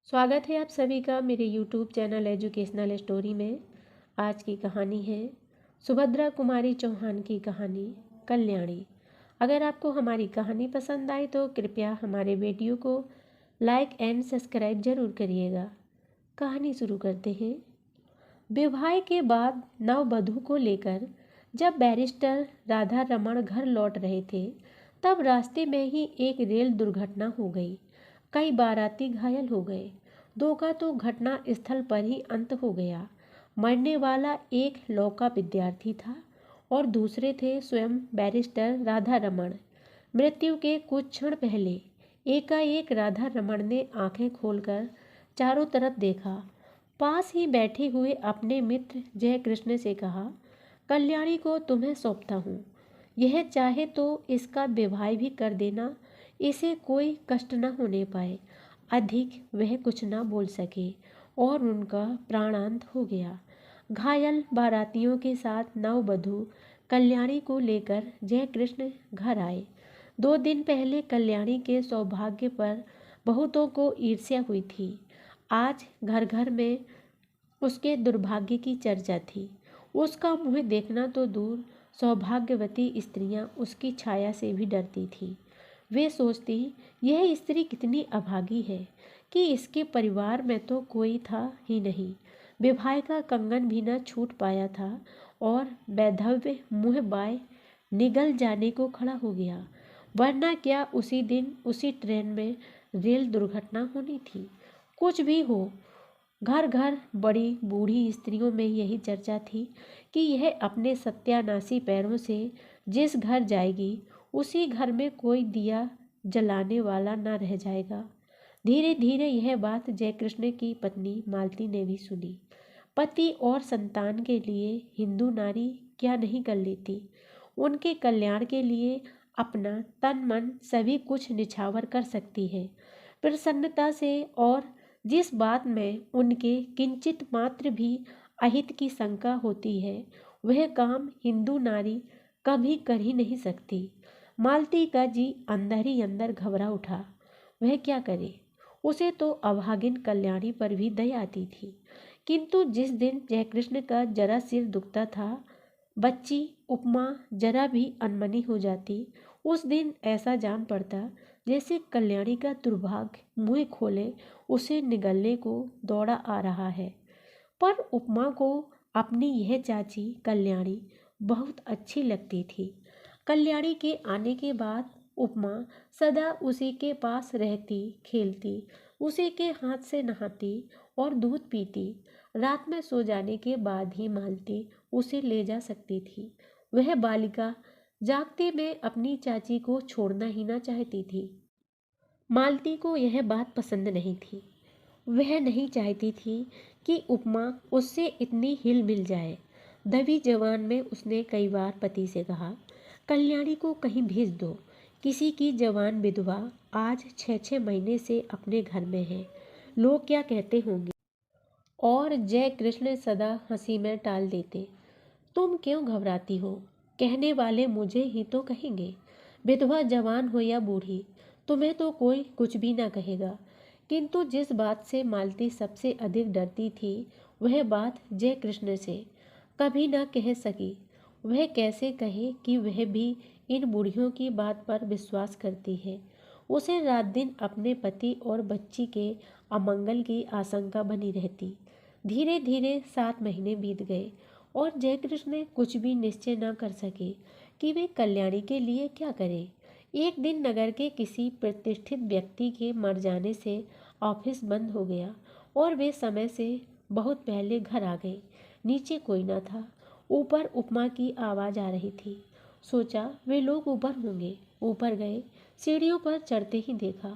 स्वागत है आप सभी का मेरे YouTube चैनल एजुकेशनल स्टोरी में। आज की कहानी है सुभद्रा कुमारी चौहान की कहानी कल्याणी। अगर आपको हमारी कहानी पसंद आए तो कृपया हमारे वीडियो को लाइक एंड सब्सक्राइब जरूर करिएगा। कहानी शुरू करते हैं। विवाह के बाद नववधू को लेकर जब बैरिस्टर राधा रमण घर लौट रहे थे तब रास्ते में ही एक रेल दुर्घटना हो गई। कई बाराती घायल हो गए। दो का तो घटना स्थल पर ही अंत हो गया। मरने वाला एक लौका विद्यार्थी था और दूसरे थे स्वयं बैरिस्टर राधा रमण। मृत्यु के कुछ क्षण पहले एकाएक राधा रमण ने आंखें खोलकर चारों तरफ देखा। पास ही बैठे हुए अपने मित्र जय कृष्ण से कहा, कल्याणी को तुम्हें सौंपता हूँ। यह चाहे तो इसका विवाह भी कर देना, इसे कोई कष्ट न होने पाए। अधिक वह कुछ न बोल सके और उनका प्राणांत हो गया। घायल बारातियों के साथ नववधू कल्याणी को लेकर जय कृष्ण घर आए। 2 दिन पहले कल्याणी के सौभाग्य पर बहुतों को ईर्ष्या हुई थी। आज घर घर में उसके दुर्भाग्य की चर्चा थी। उसका मुँह देखना तो दूर, सौभाग्यवती स्त्रियां उसकी छाया से भी डरती थी। वे सोचती, यह स्त्री कितनी अभागी है कि इसके परिवार में तो कोई था ही नहीं। विवाह का कंगन भी न छूट पाया था और वैधव्य मुँह बाय निगल जाने को खड़ा हो गया। वरना क्या उसी दिन उसी ट्रेन में रेल दुर्घटना होनी थी। कुछ भी हो, घर घर बड़ी बूढ़ी स्त्रियों में यही चर्चा थी कि यह अपने सत्यानाशी पैरों से जिस घर जाएगी उसी घर में कोई दिया जलाने वाला न रह जाएगा। धीरे धीरे यह बात जयकृष्ण की पत्नी मालती ने भी सुनी। पति और संतान के लिए हिंदू नारी क्या नहीं कर लेती। उनके कल्याण के लिए अपना तन मन सभी कुछ निछावर कर सकती है। प्रसन्नता से और जिस बात में उनके किंचित मात्र भी अहित की शंका होती है वह काम हिंदू नारी कभी कर ही नहीं सकती। मालती का जी अंदर ही अंदर घबरा उठा। वह क्या करे। उसे तो अभागिन कल्याणी पर भी दया आती थी, किंतु जिस दिन जयकृष्ण का जरा सिर दुखता था, बच्ची उपमा जरा भी अनमनी हो जाती, उस दिन ऐसा जान पड़ता जैसे कल्याणी का दुर्भाग्य मुँह खोले उसे निगलने को दौड़ा आ रहा है। पर उपमा को अपनी यह चाची कल्याणी बहुत अच्छी लगती थी। कल्याणी के आने के बाद उपमा सदा उसी के पास रहती, खेलती, उसी के हाथ से नहाती और दूध पीती। रात में सो जाने के बाद ही मालती उसे ले जा सकती थी। वह बालिका जागते में अपनी चाची को छोड़ना ही ना चाहती थी। मालती को यह बात पसंद नहीं थी। वह नहीं चाहती थी कि उपमा उससे इतनी हिल मिल जाए। दबी जवान में उसने कई बार पति से कहा, कल्याणी को कहीं भेज दो। किसी की जवान विधवा आज 6-6 महीने से अपने घर में है, लोग क्या कहते होंगे। और जय कृष्ण सदा हंसी में टाल देते, तुम क्यों घबराती हो, कहने वाले मुझे ही तो कहेंगे। विधवा जवान हो या बूढ़ी, तुम्हें तो कोई कुछ भी ना कहेगा। किंतु जिस बात से मालती सबसे अधिक डरती थी वह बात जय कृष्ण से कभी ना कह सकी। वह कैसे कहे कि वह भी इन बूढ़ियों की बात पर विश्वास करती है। उसे रात दिन अपने पति और बच्ची के अमंगल की आशंका बनी रहती। धीरे धीरे 7 महीने बीत गए और जयकृष्ण कुछ भी निश्चय न कर सके कि वे कल्याणी के लिए क्या करें। एक दिन नगर के किसी प्रतिष्ठित व्यक्ति के मर जाने से ऑफिस बंद हो गया और वे समय से बहुत पहले घर आ गए। नीचे कोई न था। ऊपर उपमा की आवाज़ आ रही थी। सोचा वे लोग ऊपर होंगे। ऊपर गए। सीढ़ियों पर चढ़ते ही देखा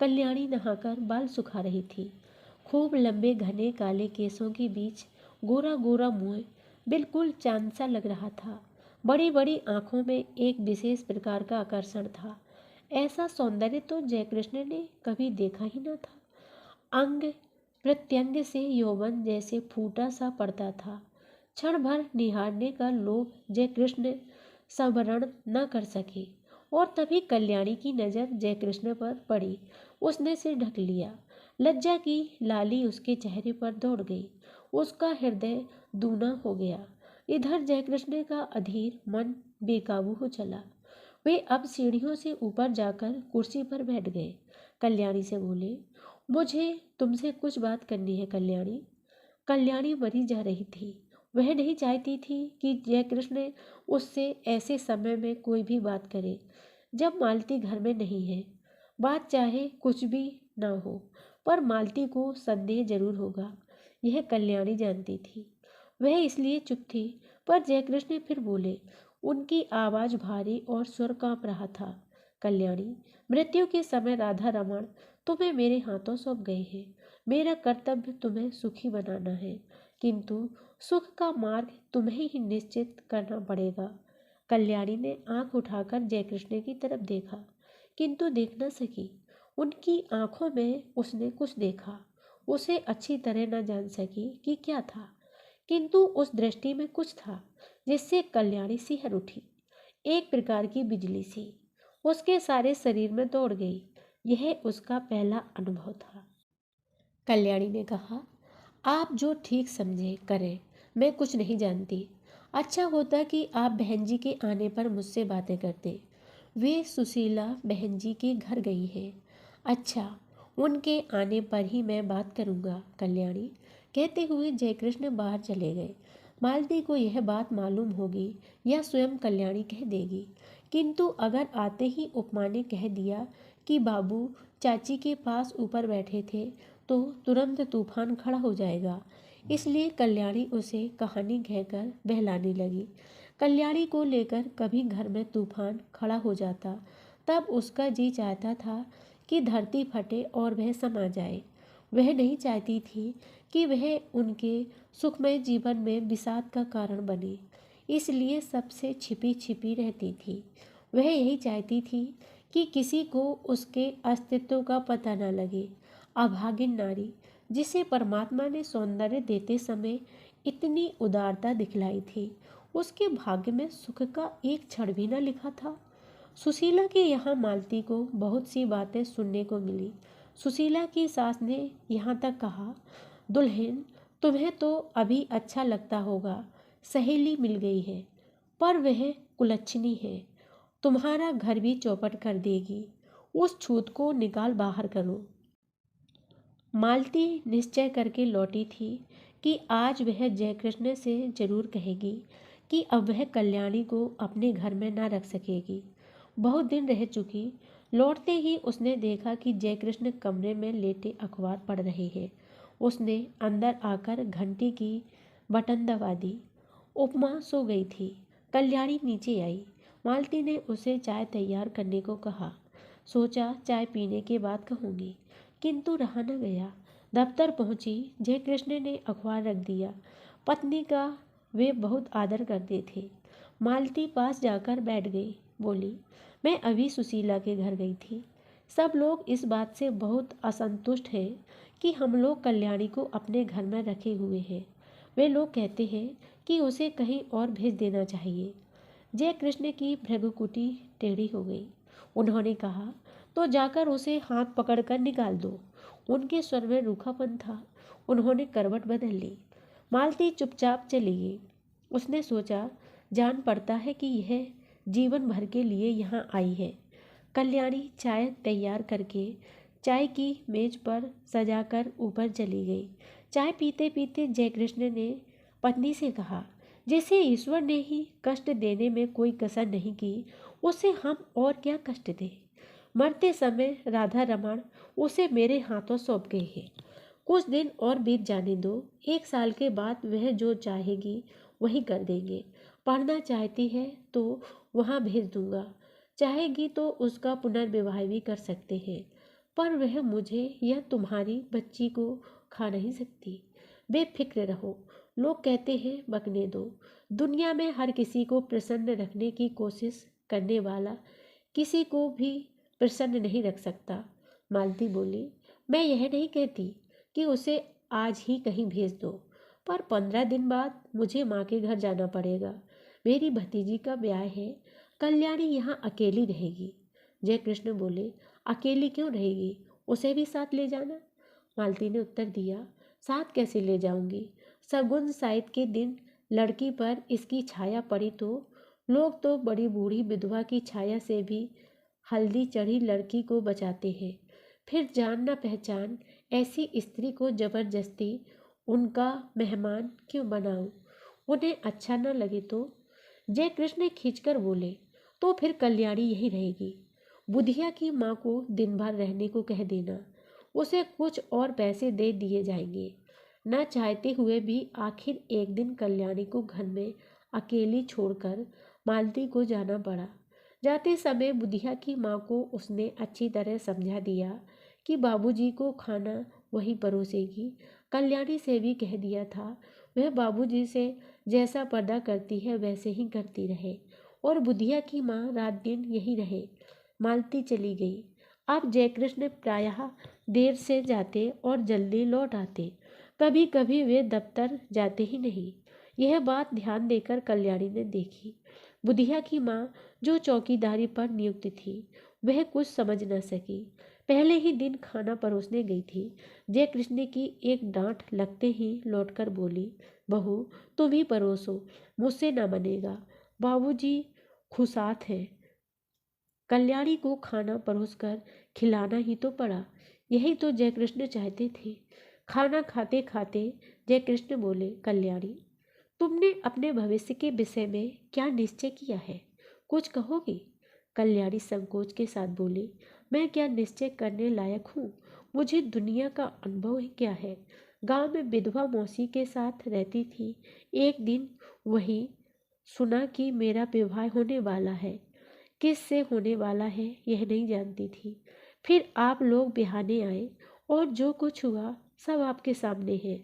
कल्याणी नहाकर बाल सुखा रही थी। खूब लंबे घने काले केसों के बीच गोरा गोरा मुँह बिल्कुल चांद सा लग रहा था। बड़ी बड़ी आंखों में एक विशेष प्रकार का आकर्षण था। ऐसा सौंदर्य तो जयकृष्ण ने कभी देखा ही न था। अंग प्रत्यंग से यौवन जैसे फूटा सा पड़ता था। क्षण भर निहारने का लोभ जयकृष्ण संवरण न कर सके और तभी कल्याणी की नज़र जयकृष्ण पर पड़ी। उसने सिर ढक लिया। लज्जा की लाली उसके चेहरे पर दौड़ गई। उसका हृदय दूना हो गया। इधर जयकृष्ण का अधीर मन बेकाबू हो चला। वे अब सीढ़ियों से ऊपर जाकर कुर्सी पर बैठ गए। कल्याणी से बोले, मुझे तुमसे कुछ बात करनी है कल्याणी। कल्याणी मरी जा रही थी। वह नहीं चाहती थी कि जयकृष्ण उससे ऐसे समय में कोई भी बात करे जब मालती घर में नहीं है। बात चाहे कुछ भी ना हो, पर मालती को संदेह जरूर होगा, यह कल्याणी जानती थी। वह इसलिए चुप थी, पर जयकृष्ण फिर बोले। उनकी आवाज़ भारी और स्वर कांप रहा था। कल्याणी, मृत्यु के समय राधा रमण तुम्हें मेरे हाथों सौंप गए हैं। मेरा कर्तव्य तुम्हें सुखी बनाना है, किंतु सुख का मार्ग तुम्हें ही निश्चित करना पड़ेगा। कल्याणी ने आंख उठाकर जयकृष्ण की तरफ देखा, किंतु देख न सकी। उनकी आंखों में उसने कुछ देखा, उसे अच्छी तरह न जान सकी कि क्या था, किंतु उस दृष्टि में कुछ था जिससे कल्याणी सिहर उठी। एक प्रकार की बिजली सी उसके सारे शरीर में दौड़ गई। यह उसका पहला अनुभव था। कल्याणी ने कहा, आप जो ठीक समझे करें, मैं कुछ नहीं जानती। अच्छा होता कि आप बहन जी के आने पर मुझसे बातें करते। वे सुशीला बहन जी के घर गई है। अच्छा, उनके आने पर ही मैं बात करूँगा कल्याणी, कहते हुए जयकृष्ण बाहर चले गए। मालती को यह बात मालूम होगी या स्वयं कल्याणी कह देगी, किंतु अगर आते ही उपमा ने कह दिया कि बाबू चाची के पास ऊपर बैठे थे तो तुरंत तूफान खड़ा हो जाएगा। इसलिए कल्याणी उसे कहानी कहकर बहलाने लगी। कल्याणी को लेकर कभी घर में तूफान खड़ा हो जाता, तब उसका जी चाहता था कि धरती फटे और वह समा जाए। वह नहीं चाहती थी कि वह उनके सुखमय जीवन में विषाद का कारण बने, इसलिए सबसे छिपी छिपी रहती थी। वह यही चाहती थी कि किसी को उसके अस्तित्व का पता न लगे। अभागिन नारी, जिसे परमात्मा ने सौंदर्य देते समय इतनी उदारता दिखलाई थी, उसके भाग्य में सुख का एक क्षण भी न लिखा था। सुशीला के यहाँ मालती को बहुत सी बातें सुनने को मिली। सुशीला की सास ने यहाँ तक कहा, दुल्हन, तुम्हें तो अभी अच्छा लगता होगा, सहेली मिल गई है, पर वह कुलच्छनी है, तुम्हारा घर भी चौपट कर देगी। उस छूत को निकाल बाहर करो। मालती निश्चय करके लौटी थी कि आज वह जयकृष्ण से जरूर कहेगी कि अब वह कल्याणी को अपने घर में न रख सकेगी। बहुत दिन रह चुकी। लौटते ही उसने देखा कि जयकृष्ण कमरे में लेटे अखबार पढ़ रहे हैं। उसने अंदर आकर घंटी की बटन दबा दी। उपमा सो गई थी। कल्याणी नीचे आई। मालती ने उसे चाय तैयार करने को कहा। सोचा चाय पीने के बाद कहूँगी, किंतु रहा न गया। दफ्तर पहुंची। जयकृष्ण ने अखबार रख दिया। पत्नी का वे बहुत आदर करते थे। मालती पास जाकर बैठ गई। बोली, मैं अभी सुशीला के घर गई थी। सब लोग इस बात से बहुत असंतुष्ट हैं कि हम लोग कल्याणी को अपने घर में रखे हुए हैं। वे लोग कहते हैं कि उसे कहीं और भेज देना चाहिए। जयकृष्ण की भृगुकुटी टेढ़ी हो गई। उन्होंने कहा, तो जाकर उसे हाथ पकड़कर निकाल दो। उनके स्वर में रूखापन था। उन्होंने करवट बदल ली। मालती चुपचाप चली गई। उसने सोचा, जान पड़ता है कि यह जीवन भर के लिए यहाँ आई है। कल्याणी चाय तैयार करके चाय की मेज पर सजाकर ऊपर चली गई। चाय पीते पीते जयकृष्ण ने पत्नी से कहा, जैसे ईश्वर ने ही कष्ट देने में कोई कसर नहीं की, उसे हम और क्या कष्ट दें। मरते समय राधा रमण उसे मेरे हाथों सौंप गए हैं। कुछ दिन और बीत जाने दो। 1 साल के बाद वह जो चाहेगी वही कर देंगे। पढ़ना चाहती है तो वहाँ भेज दूंगा, चाहेगी तो उसका पुनर्विवाह भी कर सकते हैं, पर वह मुझे या तुम्हारी बच्ची को खा नहीं सकती। बेफिक्र रहो। लोग कहते हैं बकने दो। दुनिया में हर किसी को प्रसन्न रखने की कोशिश करने वाला किसी को भी प्रसन्न नहीं रख सकता। मालती बोली, मैं यह नहीं कहती कि उसे आज ही कहीं भेज दो, पर 15 दिन बाद मुझे माँ के घर जाना पड़ेगा। मेरी भतीजी का ब्याह है। कल्याणी यहाँ अकेली रहेगी। जयकृष्ण बोले, अकेली क्यों रहेगी, उसे भी साथ ले जाना। मालती ने उत्तर दिया। साथ कैसे ले जाऊंगी? सगुन साइत के दिन लड़की पर इसकी छाया पड़ी तो लोग तो बड़ी बूढ़ी विधवा की छाया से भी हल्दी चढ़ी लड़की को बचाते हैं। फिर जान न पहचान ऐसी स्त्री को जबरदस्ती उनका मेहमान क्यों बनाऊं? उन्हें अच्छा न लगे तो? जय कृष्ण खींचकर बोले। तो फिर कल्याणी यही रहेगी। बुधिया की माँ को दिन भर रहने को कह देना, उसे कुछ और पैसे दे दिए जाएंगे। न चाहते हुए भी आखिर एक दिन कल्याणी को घर में अकेली छोड़कर मालती को जाना पड़ा। जाते समय बुधिया की माँ को उसने अच्छी तरह समझा दिया कि बाबूजी को खाना वही परोसेगी। कल्याणी से भी कह दिया था वह बाबूजी से जैसा पर्दा करती है वैसे ही करती रहे और बुधिया की माँ रात दिन यही रहे। मालती चली गई। अब जयकृष्ण प्रायः देर से जाते और जल्दी लौट आते। कभी कभी वे दफ्तर जाते ही नहीं। यह बात ध्यान देकर कल्याणी ने देखी। बुधिया की माँ जो चौकीदारी पर नियुक्त थी वह कुछ समझ न सकी। पहले ही दिन खाना परोसने गई थी। जय कृष्ण की एक डांट लगते ही लौटकर बोली, बहू तुम ही परोसो, मुझसे न बनेगा, बाबूजी खुशात हैं। कल्याणी को खाना परोसकर खिलाना ही तो पड़ा। यही तो जय कृष्ण चाहते थे। खाना खाते खाते जय कृष्ण बोले, कल्याणी तुमने अपने भविष्य के विषय में क्या निश्चय किया है? कुछ कहोगी? कल्याणी संकोच के साथ बोली, मैं क्या निश्चय करने लायक हूँ? मुझे दुनिया का अनुभव क्या है? गांव में विधवा मौसी के साथ रहती थी। एक दिन वही सुना कि मेरा विवाह होने वाला है। किस से होने वाला है यह नहीं जानती थी। फिर आप लोग बिहाने आए और जो कुछ हुआ सब आपके सामने है।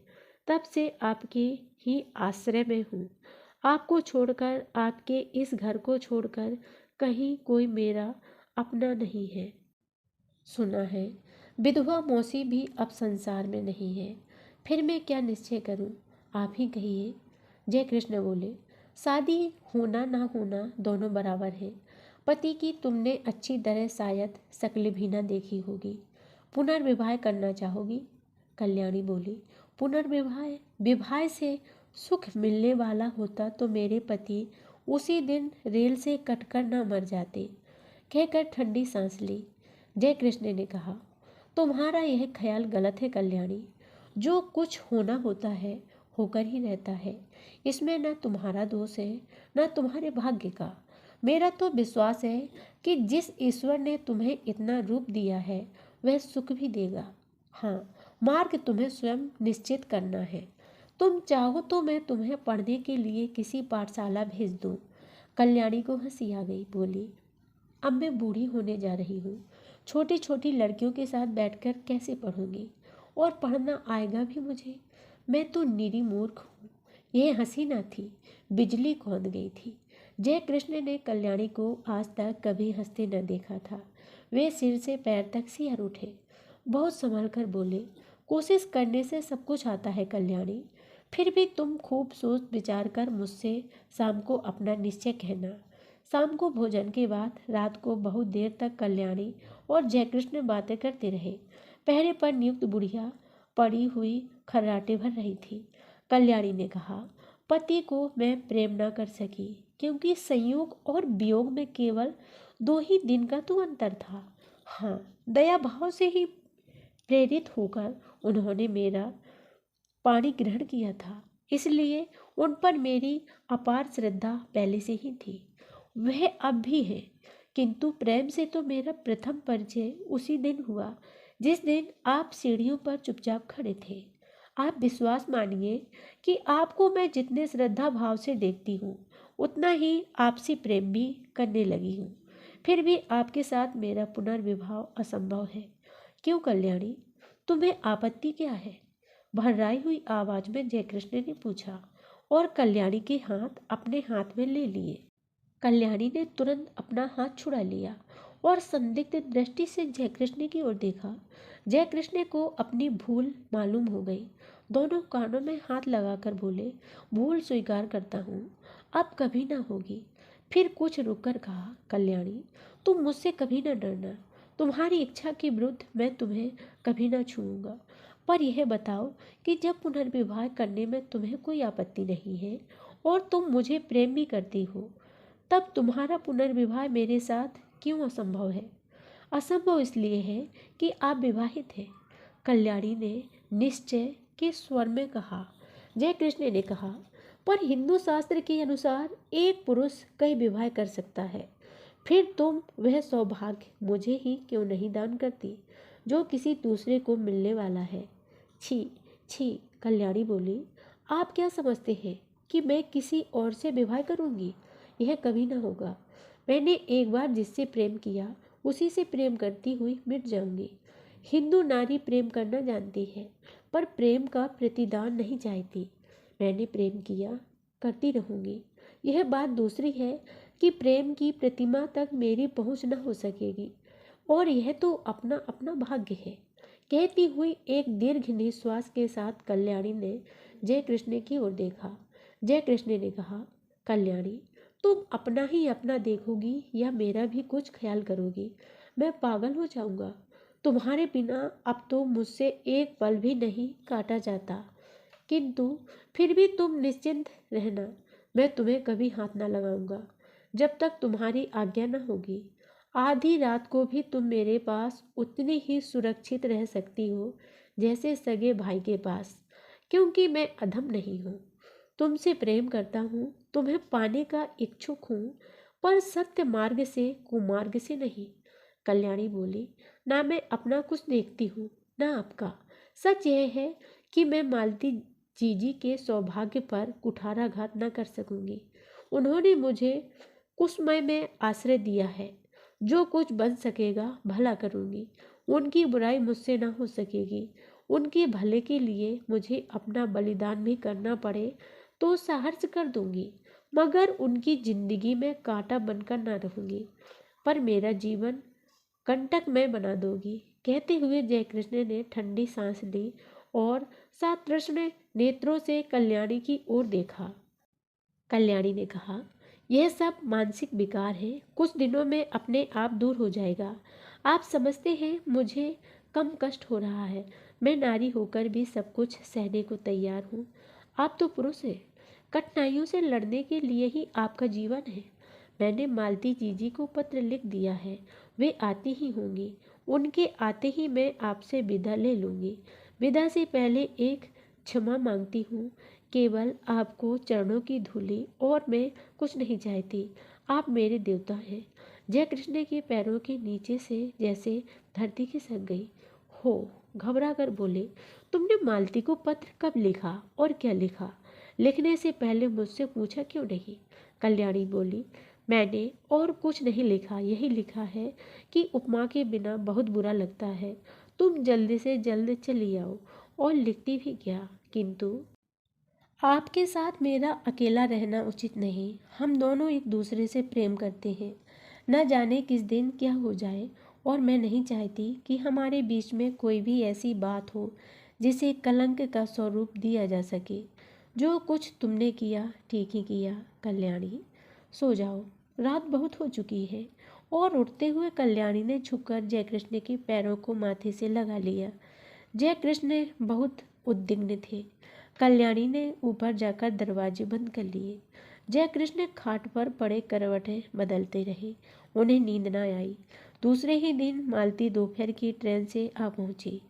तब से आपके ही आश्रय में हूँ। आपको छोड़कर, आपके इस घर को छोड़कर कहीं कोई मेरा अपना नहीं है। सुना है विधवा मौसी भी अब संसार में नहीं है। फिर मैं क्या निश्चय करूं? आप ही कहिए। जय कृष्ण बोले, शादी होना ना होना दोनों बराबर है। पति की तुमने अच्छी तरह शायद शक्ल भी ना देखी होगी। पुनर्विवाह करना चाहोगी? कल्याणी बोली, पुनर्विवाह? विवाह से सुख मिलने वाला होता तो मेरे पति उसी दिन रेल से कटकर न मर जाते। कहकर ठंडी सांस ली। जय कृष्ण ने कहा, तुम्हारा यह ख्याल गलत है कल्याणी। जो कुछ होना होता है होकर ही रहता है। इसमें न तुम्हारा दोष है न तुम्हारे भाग्य का। मेरा तो विश्वास है कि जिस ईश्वर ने तुम्हें इतना रूप दिया है वह सुख भी देगा। हाँ, मार्ग तुम्हें स्वयं निश्चित करना है। तुम चाहो तो मैं तुम्हें पढ़ने के लिए किसी पाठशाला भेज दूं। कल्याणी को हंसी आ गई। बोली, अब मैं बूढ़ी होने जा रही हूँ। छोटी छोटी लड़कियों के साथ बैठकर कैसे पढ़ूंगी? और पढ़ना आएगा भी मुझे? मैं तो निरी मूर्ख हूँ। यह हंसी न थी, बिजली कौंध गई थी। जय कृष्ण ने कल्याणी को आज तक कभी हंसते न देखा था। वे सिर से पैर तक सिहर उठे। बहुत संभल कर बोले, कोशिश करने से सब कुछ आता है कल्याणी। फिर भी तुम खूब सोच विचार कर मुझसे शाम को अपना निश्चय कहना। शाम को भोजन के बाद रात को बहुत देर तक कल्याणी और जयकृष्ण बातें करते रहे। पहरे पर नियुक्त बुढ़िया पड़ी हुई खर्राटे भर रही थी। कल्याणी ने कहा, पति को मैं प्रेम न कर सकी क्योंकि संयोग और वियोग में केवल 2 ही दिन का तो अंतर था। हाँ, दया भाव से ही प्रेरित होकर उन्होंने मेरा पानी ग्रहण किया था। इसलिए उन पर मेरी अपार श्रद्धा पहले से ही थी। वह अब भी है, किंतु प्रेम से तो मेरा प्रथम परिचय उसी दिन हुआ जिस दिन आप सीढ़ियों पर चुपचाप खड़े थे। आप विश्वास मानिए कि आपको मैं जितने श्रद्धा भाव से देखती हूँ उतना ही आपसे प्रेम भी करने लगी हूँ। फिर भी आपके साथ मेरा पुनर्विवाह असंभव है। क्यों कल्याणी, तुम्हें आपत्ति क्या है? भर्राई हुई आवाज में जयकृष्ण ने पूछा और कल्याणी के हाथ अपने हाथ में ले लिए। कल्याणी ने तुरंत अपना हाथ छुड़ा लिया और संदिग्ध दृष्टि से जयकृष्ण की ओर देखा। जयकृष्ण को अपनी भूल मालूम हो गई। दोनों कानों में हाथ लगाकर बोले, भूल स्वीकार करता हूँ, अब कभी ना होगी। फिर कुछ रुककर कहा, कल्याणी तुम मुझसे कभी ना डरना। तुम्हारी इच्छा के विरुद्ध मैं तुम्हें कभी ना छूऊंगा। पर यह बताओ कि जब पुनर्विवाह करने में तुम्हें कोई आपत्ति नहीं है और तुम मुझे प्रेम भी करती हो, तब तुम्हारा पुनर्विवाह मेरे साथ क्यों असंभव है? असंभव इसलिए है कि आप विवाहित हैं, कल्याणी ने निश्चय के स्वर में कहा। जय कृष्ण ने कहा, पर हिंदू शास्त्र के अनुसार एक पुरुष कई विवाह कर सकता है। फिर तुम वह सौभाग्य मुझे ही क्यों नहीं दान करती जो किसी दूसरे को मिलने वाला है? छी छी, कल्याणी बोली, आप क्या समझते हैं कि मैं किसी और से विवाह करूंगी? यह कभी ना होगा। मैंने एक बार जिससे प्रेम किया उसी से प्रेम करती हुई मिट जाऊंगी। हिंदू नारी प्रेम करना जानती है, पर प्रेम का प्रतिदान नहीं चाहती। मैंने प्रेम किया, करती रहूंगी। यह बात दूसरी है कि प्रेम की प्रतिमा तक मेरी पहुंच न हो सकेगी, और यह तो अपना अपना भाग्य है। कहती हुई एक दीर्घ निश्वास के साथ कल्याणी ने जय कृष्ण की ओर देखा। जय कृष्ण ने कहा, कल्याणी, तुम अपना ही अपना देखोगी या मेरा भी कुछ ख्याल करोगी? मैं पागल हो जाऊंगा। तुम्हारे बिना अब तो मुझसे एक पल भी नहीं काटा जाता, किंतु फिर भी तुम निश्चिंत रहना, मैं तुम्हें कभी हाथ ना लगाऊंगा जब तक तुम्हारी आज्ञा न होगी। आधी रात को भी तुम मेरे पास उतनी ही सुरक्षित रह सकती हो जैसे सगे भाई के पास, क्योंकि मैं अधम नहीं हूँ। तुमसे प्रेम करता हूँ, तुम्हें पाने का इच्छुक हूँ, पर सत्य मार्ग से कुमार्ग से नहीं। कल्याणी बोली, ना मैं अपना कुछ देखती हूँ ना आपका। सच यह है कि मैं मालती जीजी के सौभाग्य पर कुठाराघात न कर सकूंगी। उन्होंने मुझे कुसमय में आश्रय दिया है। जो कुछ बन सकेगा भला करूंगी। उनकी बुराई मुझसे न हो सकेगी। उनके भले के लिए मुझे अपना बलिदान भी करना पड़े तो सहर्ष कर दूंगी, मगर उनकी जिंदगी में कांटा बनकर न रहूंगी, पर मेरा जीवन कंटक में बना दोगी। कहते हुए जयकृष्ण ने ठंडी सांस ली और सातृष्ण नेत्रों से कल्याणी की ओर देखा। कल्याणी ने कहा, यह सब मानसिक विकार है, कुछ दिनों में अपने आप दूर हो जाएगा। आप समझते हैं मुझे कम कष्ट हो रहा है। मैं नारी होकर भी सब कुछ सहने को तैयार हूँ। आप तो पुरुष हैं, कठिनाइयों से लड़ने के लिए ही आपका जीवन है। मैंने मालती जीजी को पत्र लिख दिया है, वे आती ही होंगी। उनके आते ही मैं आपसे विदा ले लूँगी। विदा से पहले एक क्षमा मांगती हूँ, केवल आपको चरणों की धूली, और मैं कुछ नहीं चाहती। आप मेरे देवता हैं। जय कृष्ण के पैरों के नीचे से जैसे धरती खिसक गई। हो घबरा कर बोले, तुमने मालती को पत्र कब लिखा और क्या लिखा? लिखने से पहले मुझसे पूछा क्यों नहीं? कल्याणी बोली, मैंने और कुछ नहीं लिखा, यही लिखा है कि उपमा के बिना बहुत बुरा लगता है, तुम जल्दी से जल्द चली आओ। और लिखती भी क्या, किंतु आपके साथ मेरा अकेला रहना उचित नहीं। हम दोनों एक दूसरे से प्रेम करते हैं, न जाने किस दिन क्या हो जाए, और मैं नहीं चाहती कि हमारे बीच में कोई भी ऐसी बात हो जिसे कलंक का स्वरूप दिया जा सके। जो कुछ तुमने किया ठीक ही किया। कल्याणी, सो जाओ, रात बहुत हो चुकी है। और उठते हुए कल्याणी ने झुककर जयकृष्ण के पैरों को माथे से लगा लिया। जयकृष्ण बहुत उद्विग्न थे। कल्याणी ने ऊपर जाकर दरवाजे बंद कर लिए। जयकृष्ण खाट पर पड़े करवटें बदलते रहे। उन्हें नींद न आई। दूसरे ही दिन मालती दोपहर की ट्रेन से आ पहुंची।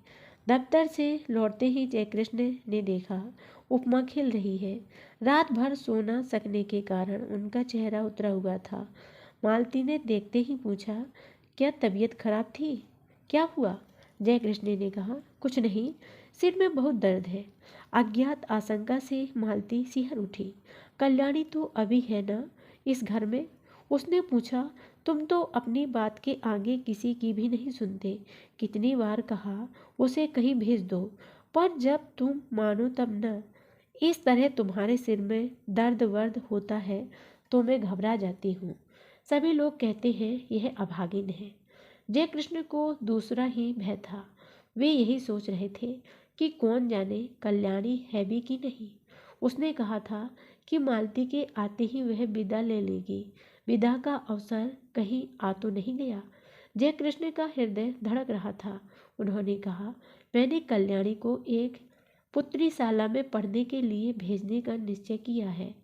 दफ्तर से लौटते ही जयकृष्ण ने देखा उपमा खिल रही है। रात भर सो न सकने के कारण उनका चेहरा उतरा हुआ था। मालती ने देखते ही पूछा, क्या तबीयत खराब थी? क्या हुआ? जयकृष्ण ने कहा, कुछ नहीं, सिर में बहुत दर्द है। अज्ञात आशंका से मालती सिहर उठी। कल्याणी तो अभी है ना इस घर में? उसने पूछा, तुम तो अपनी बात के आगे किसी की भी नहीं सुनते। कितनी बार कहा उसे कहीं भेज दो, पर जब तुम मानो तब न। इस तरह तुम्हारे सिर में दर्द वर्द होता है तो मैं घबरा जाती हूँ। सभी लोग कहते हैं यह अभागिन है। जयकृष्ण को दूसरा ही भय था। वे यही सोच रहे थे कि कौन जाने कल्याणी है भी कि नहीं। उसने कहा था कि मालती के आते ही वह विदा ले लेगी। विदा का अवसर कहीं आ तो नहीं गया? जयकृष्ण का हृदय धड़क रहा था। उन्होंने कहा, मैंने कल्याणी को एक पुत्रीशाला में पढ़ने के लिए भेजने का निश्चय किया है।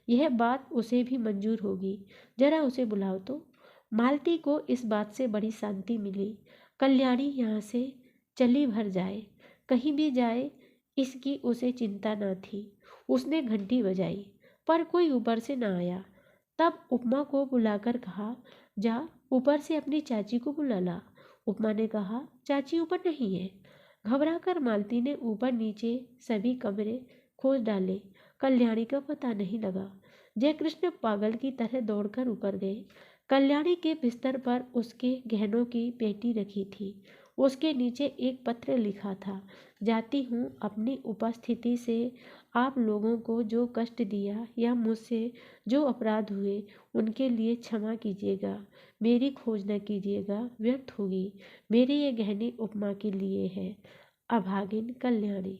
यह बात उसे भी मंजूर होगी। जरा उसे बुलाओ तो। मालती को इस बात से बड़ी शांति मिली। कल्याणी यहाँ से चली भर जाए, कहीं भी जाए, इसकी उसे चिंता न थी। उसने घंटी बजाई, पर कोई ऊपर से न आया। तब उपमा को बुलाकर कहा, जा ऊपर से अपनी चाची को बुला ला। उपमा ने कहा, चाची ऊपर नहीं है। घबराकर मालती ने ऊपर नीचे सभी कमरे खोज डाले। कल्याणी का पता नहीं लगा। जयकृष्ण पागल की तरह दौड़कर ऊपर गए। कल्याणी के बिस्तर पर उसके गहनों की पेटी रखी थी। उसके नीचे एक पत्र लिखा था, जाती हूँ, अपनी उपस्थिति से आप लोगों को जो कष्ट दिया या मुझसे जो अपराध हुए उनके लिए क्षमा कीजिएगा। मेरी खोज न कीजिएगा, व्यर्थ होगी। मेरे ये गहने उपमा के लिए है। अभागिन कल्याणी।